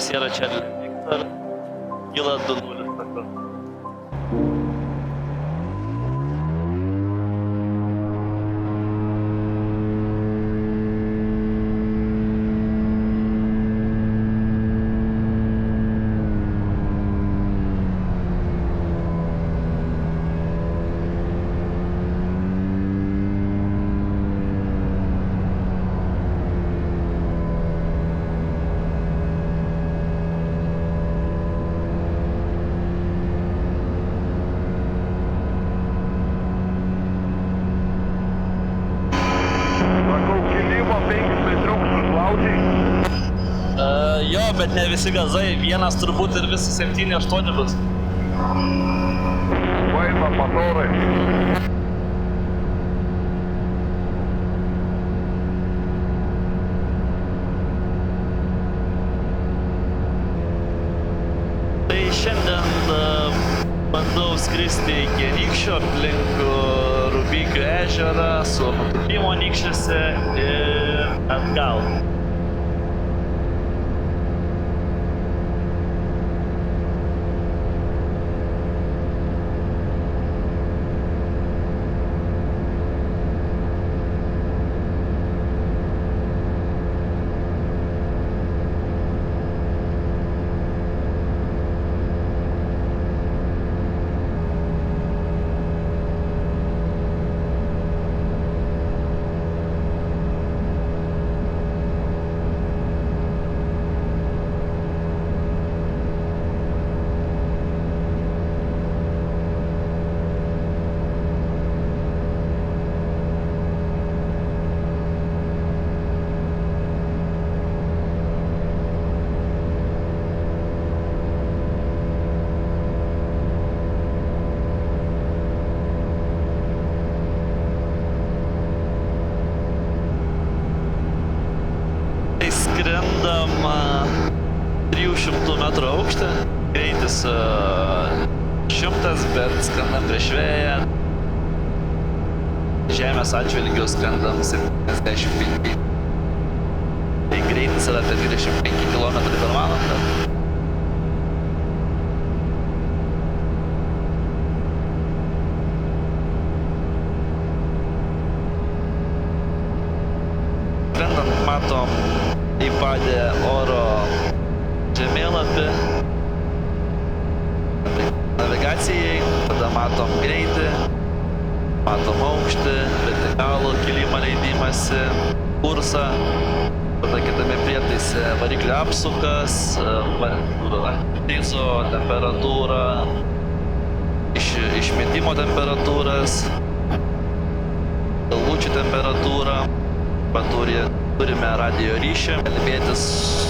Sierra Charlie Victor, kyla 2-0 taku. Jo, bet ne visi gazai, vienas turbūt ir visi 7-8 bus. Vaima motorai. Tai šiandien bandau skristi iki Anykščių, aplink Rubikių ežerą, su nutūpimo Anykščiuose ir atgal. Skrendam 300 metrų aukštį, greitis 100, bet skrendam prieš vėją. Žemės atžvilgiu skrendam 75. Tai greitis yra apie 25 km per valandą. Skrendant matom įpadę oro žemėlapį navigacijai, tada matom greitį, matom aukštį, vertikalų kilimą leidimąsi, kursą, tada kitame prietaise variklio apsukas, tizo temperatūra, išmetimo temperatūras, galvučių temperatūra, turime radijo ryšį, kalbėtis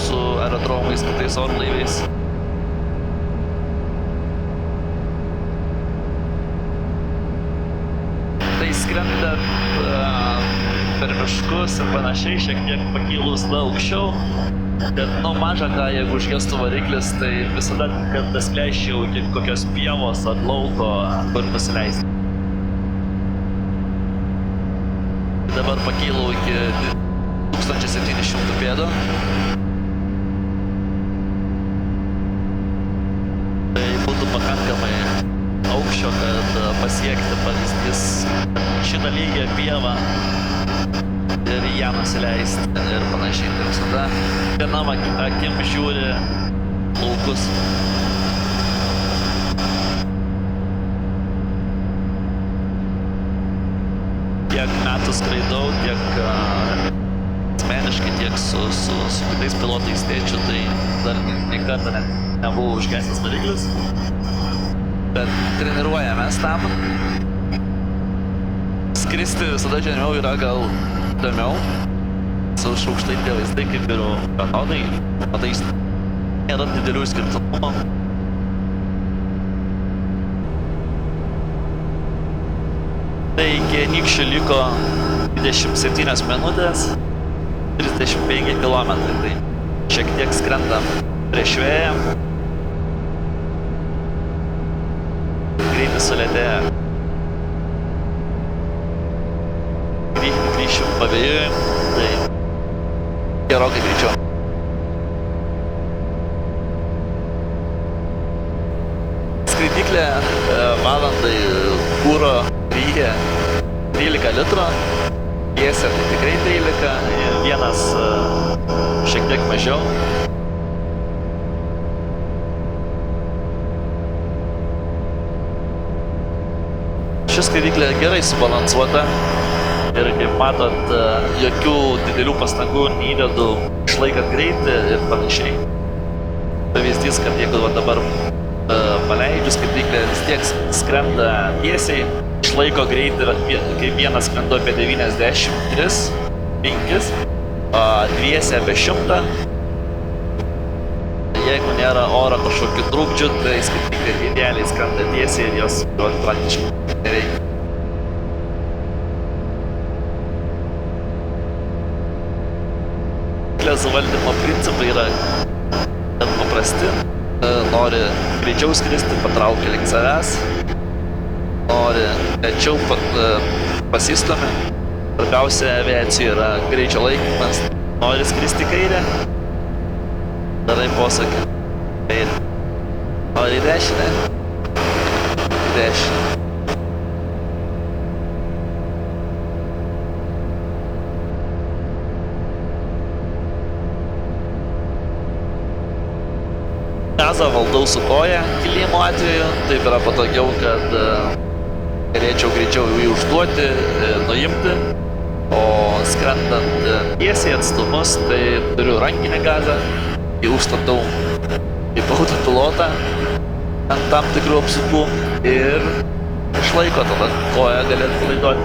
su aerodromais, kitais orlaiviais. Tai skrendant per miškus ir panašiai, šiek tiek pakilus aukščiau, kad maža ką, jeigu užgestų variklis, tai visada, kad daskleisčiau iki kokios pievos ar lauko, kur nusileisti. Dabar pakilau iki 1700 pėdų. Tai būtų pakankamai aukščio, kad pasiekti pavyzdys šitą lygią pievą ir ją nusileisti ir panašiai. Tai visada vienam akim žiūri laukus. Tiek metų skraidau, tiek asmeniškai, tiek su kitais pilotais tėčiu, tai dar nei kartą net nebuvo užgesęs variklis. Bet treniruojamės tam. Skristi visada žemiau yra gal įdomiau. Su aukštai tie vaizdai kaip ir kanonai. Matai, nėra didelių skirtumų. Tai iki Anykščių liko 27 minutės, 35 km, tai šiek tiek skrendam prieš vėją. Greitis sulėtėja. Grįšim pavėjui, tai gerokai greičiau. litrų, tiesė tai tikrai 13, vienas šiek tiek mažiau. Ši skraidyklė gerai subalansuota ir kaip matot, jokių didelių pastangų neįdedu išlaikant greitį ir panašiai. Pavyzdys, kad jeigu dabar paleidžiu skraidyklę, vis tiek skrenda tiesiai, išlaiko greitį kaip vienas skrendu apie 93, 5, dviese apie 100. Jeigu nėra oro kažkokių trūkdžių, tai skraidyklė idealiai skrenda tiesiai ir jos praktiškai nereikia. Skraidyklės valdymo principai yra gan paprasti. Nori greičiau skristi, patraukia link savęs. Nori lėčiau pasistumia. Svarbiausia aviacijoje yra greičio laikymas. Nori skristi į kairę, darai posakį kairę. Nori į dešinę, į dešinę. Gazą valdau su koja kilimo atveju, taip yra patogiau, kad galėčiau greičiau jį užduoti, nuimti, o skrendant tiesiai atstumus, tai turiu rankinį gazą, jį užstatau kaip autopilotą ant tam tikrų apsukų ir išlaiko tada koją galėt palaidoti.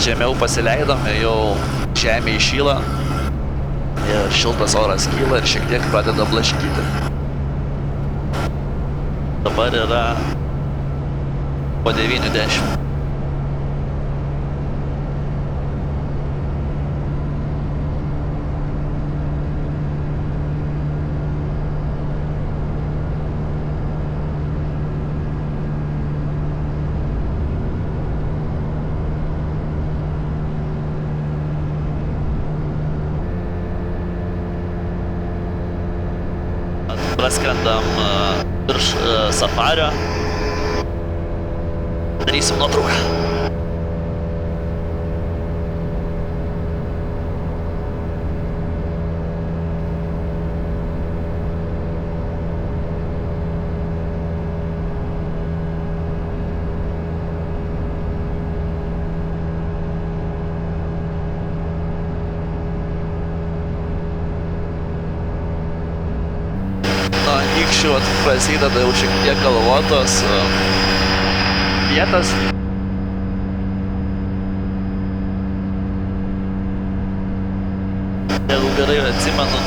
Žemiau pasileidome, jau žemė įšyla ir šiltas oras kyla ir šiek tiek pradeda blaškyti. Dabar yra po 9:10. Praskrendam virš safario. Darysim nuotrauką. Anykščių prasideda jau šiek tiek kalvotos vietas. Jeigu gerai atsimenu,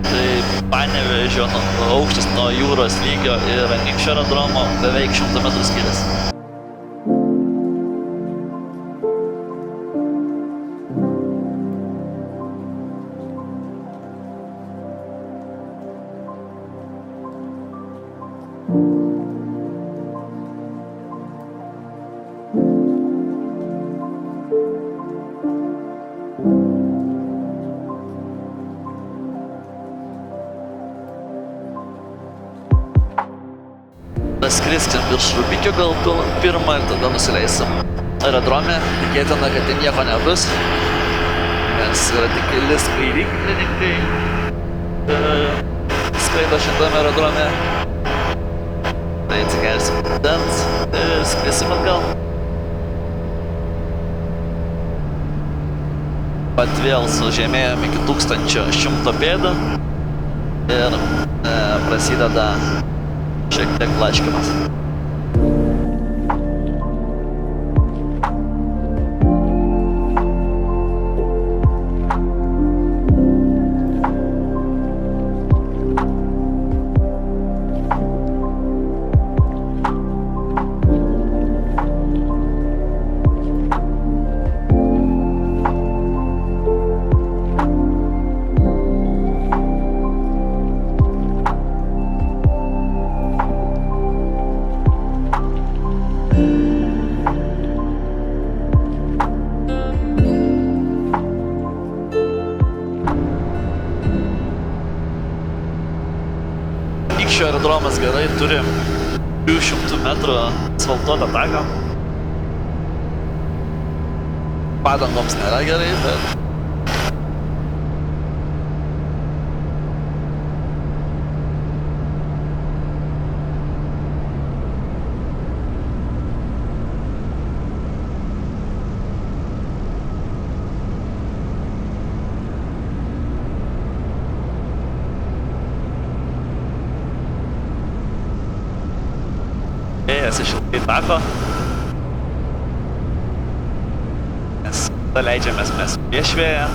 tai Panevėžio aukštis nuo jūros lygio ir Anykščių aerodromo beveik 100 metrų skiriasi. Skriskim virš Rubikio gal pirmą ir tada nusileisim aerodrome. Tikėtina, kad tai nieko nebus, nes yra tik keli skraidyklininkai skraido šitame aerodrome. Tai atsikelsim dant ir skrisim atgal. Pat vėl sužemėjom iki 1100 pėdų ir prasideda šiek tiek blaškymas. velodromas gerai, turi 200 metrų asfaltuotą taką. Padangoms nėra gerai, bet... Ėjęs iš ilgai tako. Nes tada leidžiamės mes prieš vėją.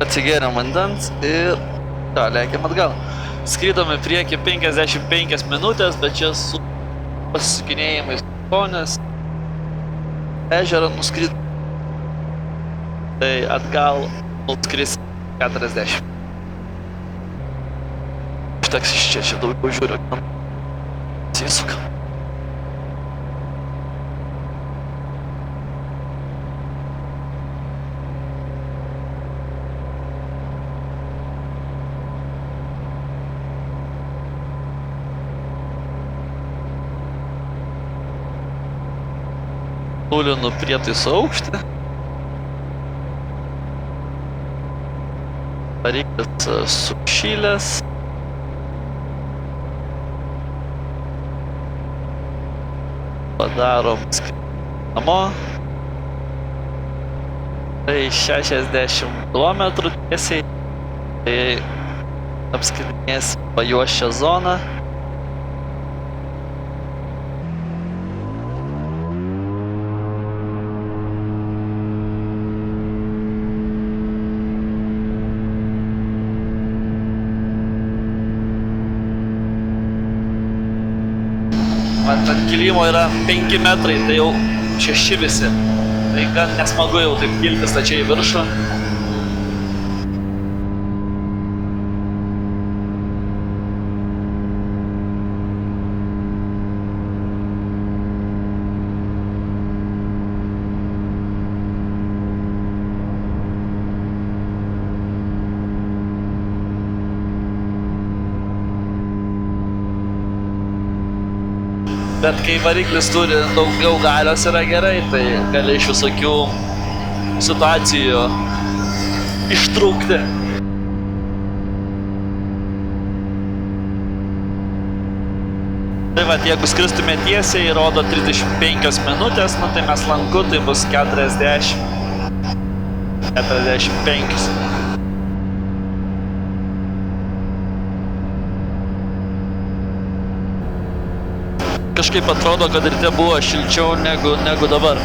Atsigėrėm vandens ir lėkėm atgal. Skrydom į priekį 55 minutės, bet čia su pasisukinėjimais ponės ežerą nuskridom. Tai atgal nuskris 40. Užteks iš čia daugiau žiūriu. Atsisukam. Nulinu prietaiso aukštį. Variklis sušylęs. Padarom skrydį namo. Tai 60 km tiesiai. Tai apskridinėsim pajuoščią zoną. Ant kilimo yra 5 metrai, tai jau 6 visi. Tai gan nesmagu jau taip kilti stačiai į viršų. Bet kai variklis turi daugiau galios yra gerai, tai gali iš visokių situacijų ištrūkti. Tai va, jeigu skristume tiesiai, rodo 35 minutės, nu tai mes lanku, tai bus 45. Kažkaip atrodo, kad ryte buvo šilčiau negu dabar.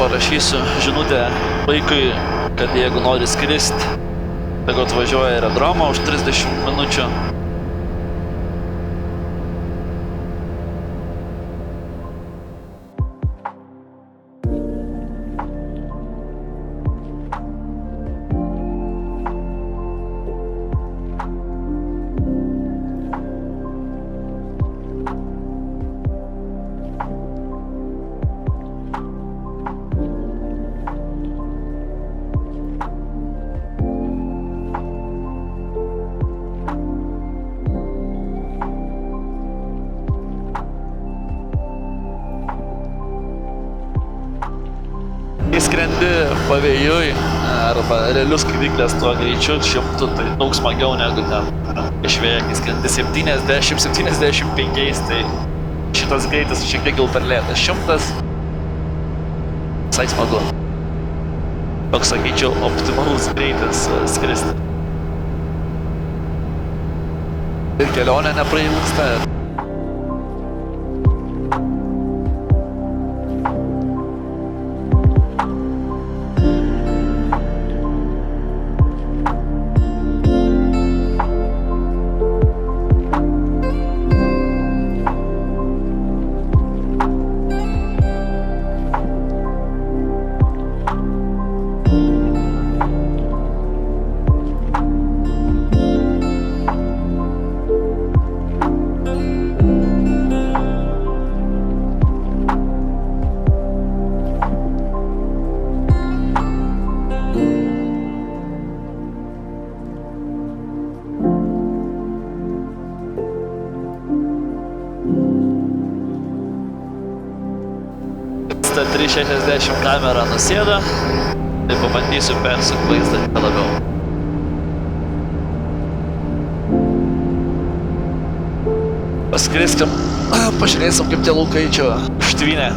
Parašysiu žinutę vaikui, kad jeigu nori skrist, tegu atvažiuoja į aerodromą už 30 minučių. Skrendi pavėjui arba realius skraidyklės tuo greičiu 100, tai daug smagiau negu ten iš vėjo, kai skrendi 70-75, tai šitas greitis šiek tiek jau per lėtas. 100 visai smagu. Toks, sakyčiau, optimalus greitis skristi. Ir kelionė neprailgsta. Ta 360 kamera nusėda, tai pabandysiu persukti vaizdą labiau. Paskriskim, pažiūrėsim, kaip tie laukai čia užtvynė.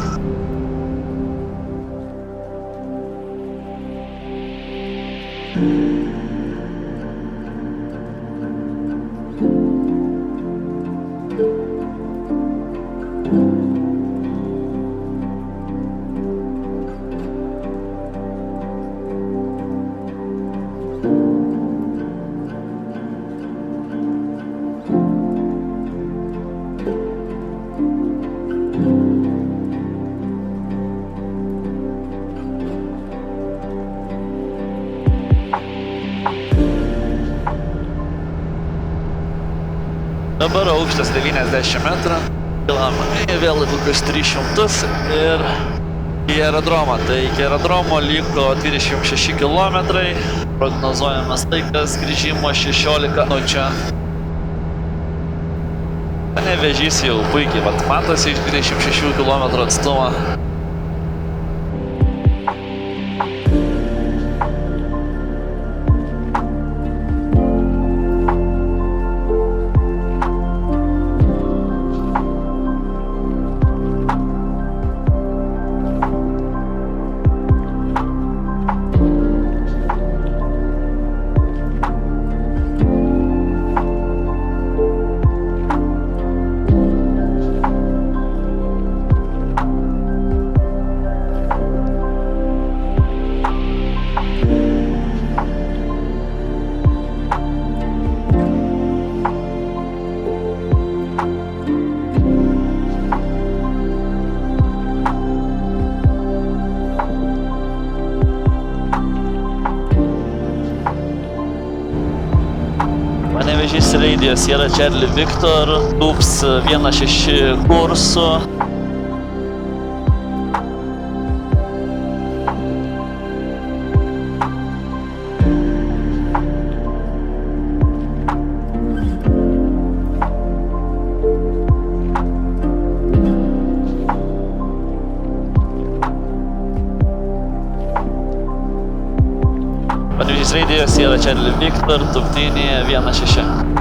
Dabar aukštas 90 metrų, vėl į kokius 300 ir į aerodromą. Tai iki aerodromo liko 26 km, prognozuojamas laikas grįžimo 16 minučių. Panevėžys jau puikiai matosi iš 26 km atstumą. Panevėžys Raidija Sierra Charlie Victor, UPS 16 kursų. Sierra Charlie Victor, tuptinėje 1-6.